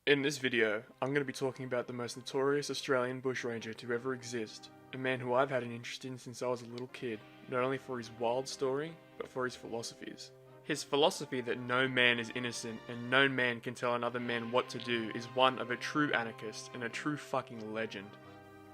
In this video, I'm going to be talking about the most notorious Australian bushranger to ever exist, a man who I've had an interest in since I was a little kid, not only for his wild story, but for his philosophies. His philosophy that no man is innocent and no man can tell another man what to do is one of a true anarchist and a true fucking legend.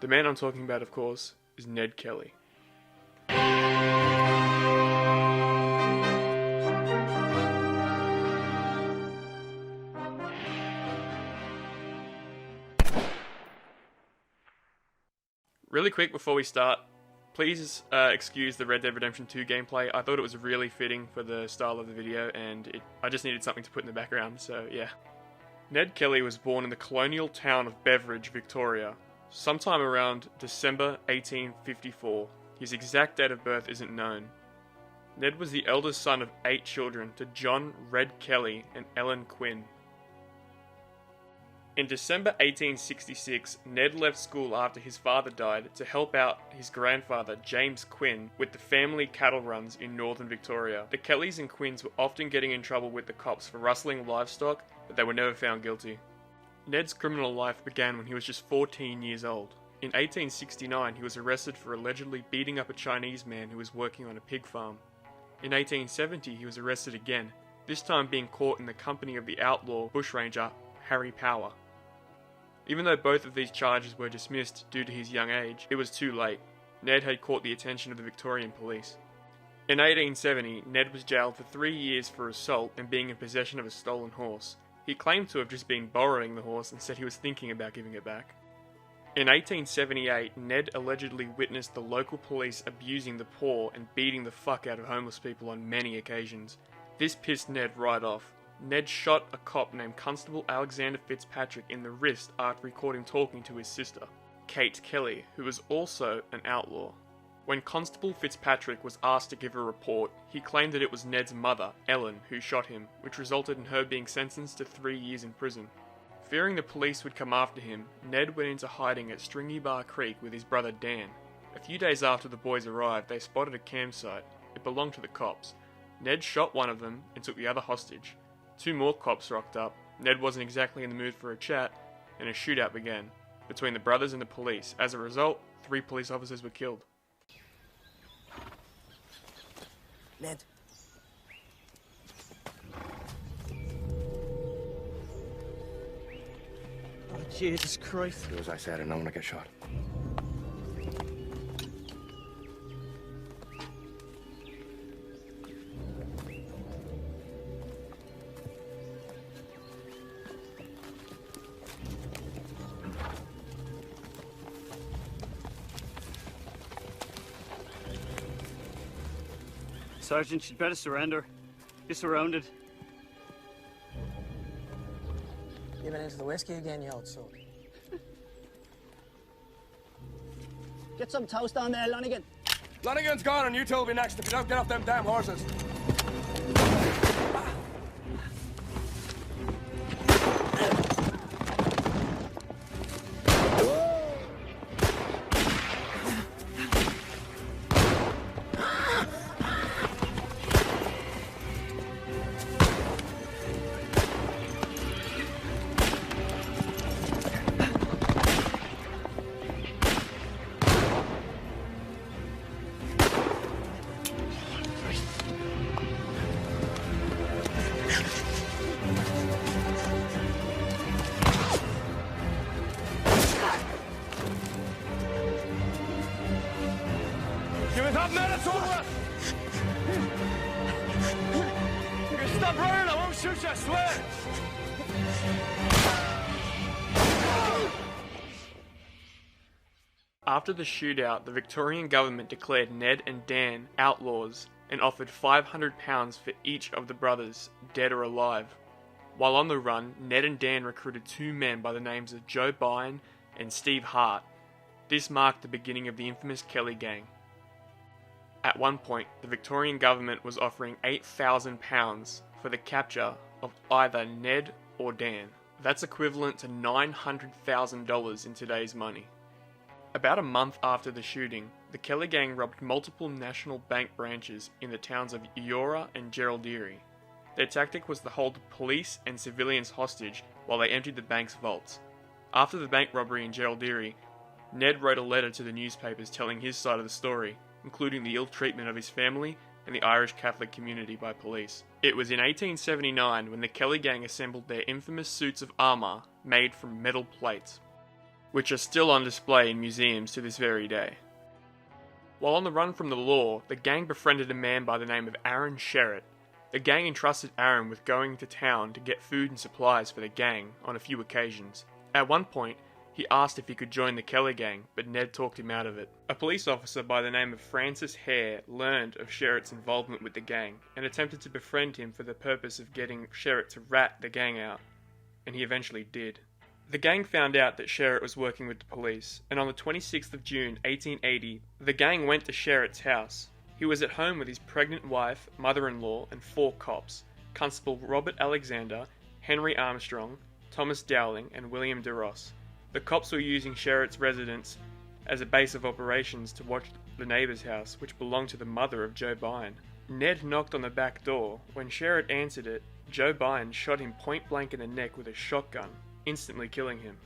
The man I'm talking about, of course, is Ned Kelly. Really quick before we start, please excuse the Red Dead Redemption 2 gameplay. I thought it was really fitting for the style of the video and I just needed something to put in the background, so yeah. Ned Kelly was born in the colonial town of Beveridge, Victoria, sometime around December 1854. His exact date of birth isn't known. Ned was the eldest son of 8 children to John Red Kelly and Ellen Quinn. In December 1866, Ned left school after his father died to help out his grandfather, James Quinn, with the family cattle runs in northern Victoria. The Kellys and Quinns were often getting in trouble with the cops for rustling livestock, but they were never found guilty. Ned's criminal life began when he was just 14 years old. In 1869, he was arrested for allegedly beating up a Chinese man who was working on a pig farm. In 1870, he was arrested again, this time being caught in the company of the outlaw bushranger Harry Power. Even though both of these charges were dismissed due to his young age, it was too late. Ned had caught the attention of the Victorian police. In 1870, Ned was jailed for 3 years for assault and being in possession of a stolen horse. He claimed to have just been borrowing the horse and said he was thinking about giving it back. In 1878, Ned allegedly witnessed the local police abusing the poor and beating the fuck out of homeless people on many occasions. This pissed Ned right off. Ned shot a cop named Constable Alexander Fitzpatrick in the wrist after he caught him talking to his sister, Kate Kelly, who was also an outlaw. When Constable Fitzpatrick was asked to give a report, he claimed that it was Ned's mother, Ellen, who shot him, which resulted in her being sentenced to 3 years in prison. Fearing the police would come after him, Ned went into hiding at Stringy Bar Creek with his brother Dan. A few days after the boys arrived, they spotted a campsite. It belonged to the cops. Ned shot one of them and took the other hostage. 2 more cops rocked up. Ned wasn't exactly in the mood for a chat, and a shootout began between the brothers and the police. As a result, 3 police officers were killed. Ned. Oh, Jesus Christ. Do as I said and no one will get shot. Sergeant, you'd better surrender. You're surrounded. You been into the whiskey again, you old soul? Get some toast on there, Lonigan. Lonigan's gone and you two will be next if you don't get off them damn horses. Give it up, man, it's over! You can stop running, I won't shoot you, I swear! After the shootout, the Victorian government declared Ned and Dan outlaws and offered £500 for each of the brothers, dead or alive. While on the run, Ned and Dan recruited 2 men by the names of Joe Byrne and Steve Hart. This marked the beginning of the infamous Kelly gang. At one point, the Victorian government was offering £8,000 for the capture of either Ned or Dan. That's equivalent to $900,000 in today's money. About a month after the shooting, the Kelly gang robbed multiple national bank branches in the towns of Eora and Geraldiri. Their tactic was to hold police and civilians hostage while they emptied the bank's vaults. After the bank robbery in Geraldiri, Ned wrote a letter to the newspapers telling his side of the story, including the ill treatment of his family and the Irish Catholic community by police. It was in 1879 when the Kelly gang assembled their infamous suits of armour made from metal plates, which are still on display in museums to this very day. While on the run from the law, the gang befriended a man by the name of Aaron Sherritt. The gang entrusted Aaron with going to town to get food and supplies for the gang on a few occasions. At one point, he asked if he could join the Kelly gang, but Ned talked him out of it. A police officer by the name of Francis Hare learned of Sherritt's involvement with the gang and attempted to befriend him for the purpose of getting Sherritt to rat the gang out, and he eventually did. The gang found out that Sherritt was working with the police, and on the 26th of June 1880, the gang went to Sherritt's house. He was at home with his pregnant wife, mother-in-law, and 4 cops: Constable Robert Alexander, Henry Armstrong, Thomas Dowling, and William DeRoss. The cops were using Sherritt's residence as a base of operations to watch the neighbour's house, which belonged to the mother of Joe Byrne. Ned knocked on the back door. When Sherritt answered it, Joe Byrne shot him point blank in the neck with a shotgun, instantly killing him.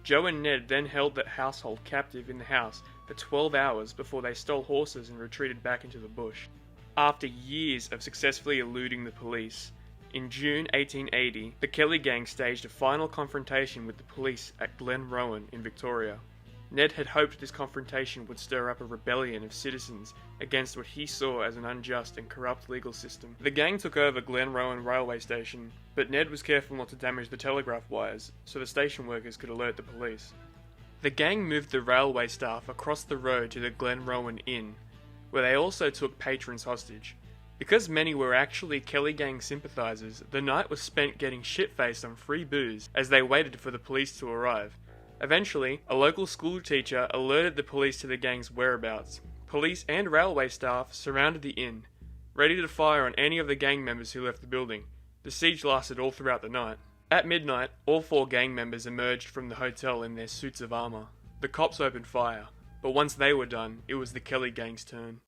Joe and Ned then held the household captive in the house for 12 hours before they stole horses and retreated back into the bush. After years of successfully eluding the police, in June 1880, the Kelly gang staged a final confrontation with the police at Glenrowan in Victoria. Ned had hoped this confrontation would stir up a rebellion of citizens against what he saw as an unjust and corrupt legal system. The gang took over Glenrowan railway station, but Ned was careful not to damage the telegraph wires, so the station workers could alert the police. The gang moved the railway staff across the road to the Glenrowan Inn, where they also took patrons hostage. Because many were actually Kelly gang sympathisers, the night was spent getting shit-faced on free booze as they waited for the police to arrive. Eventually, a local school teacher alerted the police to the gang's whereabouts. Police and railway staff surrounded the inn, ready to fire on any of the gang members who left the building. The siege lasted all throughout the night. At midnight, all 4 gang members emerged from the hotel in their suits of armour. The cops opened fire, but once they were done, it was the Kelly gang's turn.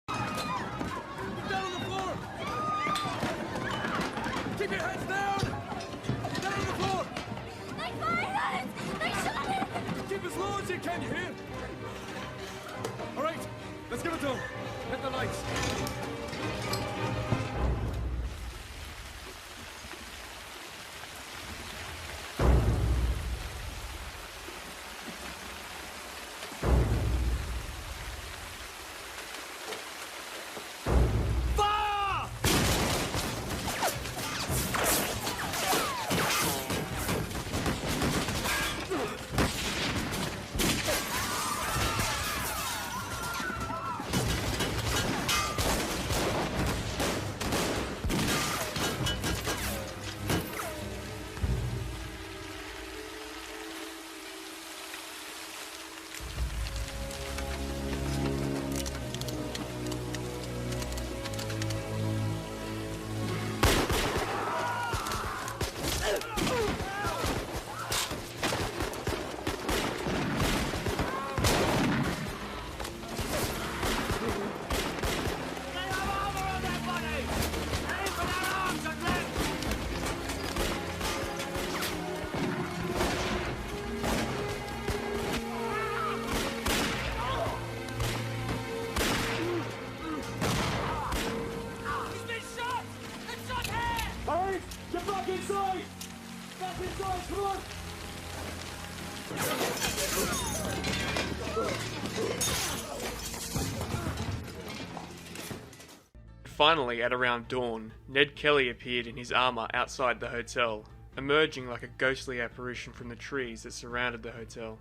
Keep your heads down! Down on the floor! They fired at us! They shot it! Keep as low as you can, you hear? Alright, let's give it to them. Hit the lights. Finally, at around dawn, Ned Kelly appeared in his armour outside the hotel, emerging like a ghostly apparition from the trees that surrounded the hotel.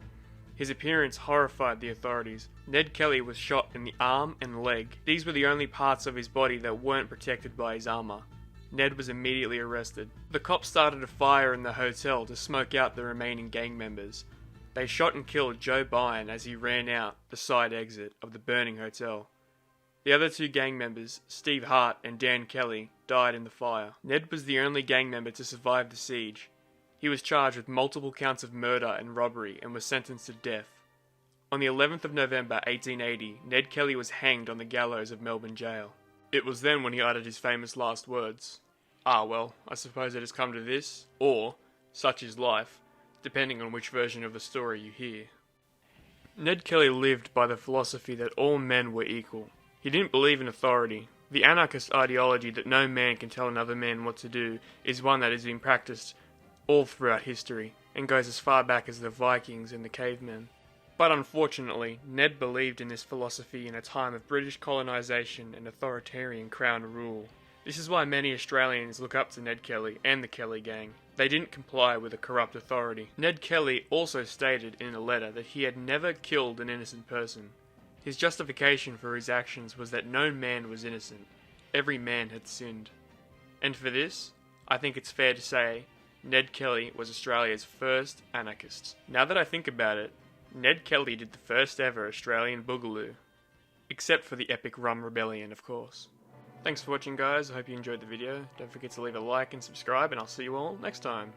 His appearance horrified the authorities. Ned Kelly was shot in the arm and leg. These were the only parts of his body that weren't protected by his armour. Ned was immediately arrested. The cops started a fire in the hotel to smoke out the remaining gang members. They shot and killed Joe Byrne as he ran out the side exit of the burning hotel. The other 2 gang members, Steve Hart and Dan Kelly, died in the fire. Ned was the only gang member to survive the siege. He was charged with multiple counts of murder and robbery and was sentenced to death. On the 11th of November 1880, Ned Kelly was hanged on the gallows of Melbourne jail. It was then when he uttered his famous last words, "Ah well, I suppose it has come to this," or, Such is life, depending on which version of the story you hear. Ned Kelly lived by the philosophy that all men were equal. He didn't believe in authority. The anarchist ideology that no man can tell another man what to do is one that has been practiced all throughout history, and goes as far back as the Vikings and the cavemen. But unfortunately, Ned believed in this philosophy in a time of British colonisation and authoritarian Crown rule. This is why many Australians look up to Ned Kelly and the Kelly gang. They didn't comply with a corrupt authority. Ned Kelly also stated in a letter that he had never killed an innocent person. His justification for his actions was that no man was innocent. Every man had sinned. And for this, I think it's fair to say, Ned Kelly was Australia's first anarchist. Now that I think about it, Ned Kelly did the first ever Australian boogaloo. Except for the epic Rum Rebellion, of course. Thanks for watching, guys. I hope you enjoyed the video. Don't forget to leave a like and subscribe, and I'll see you all next time.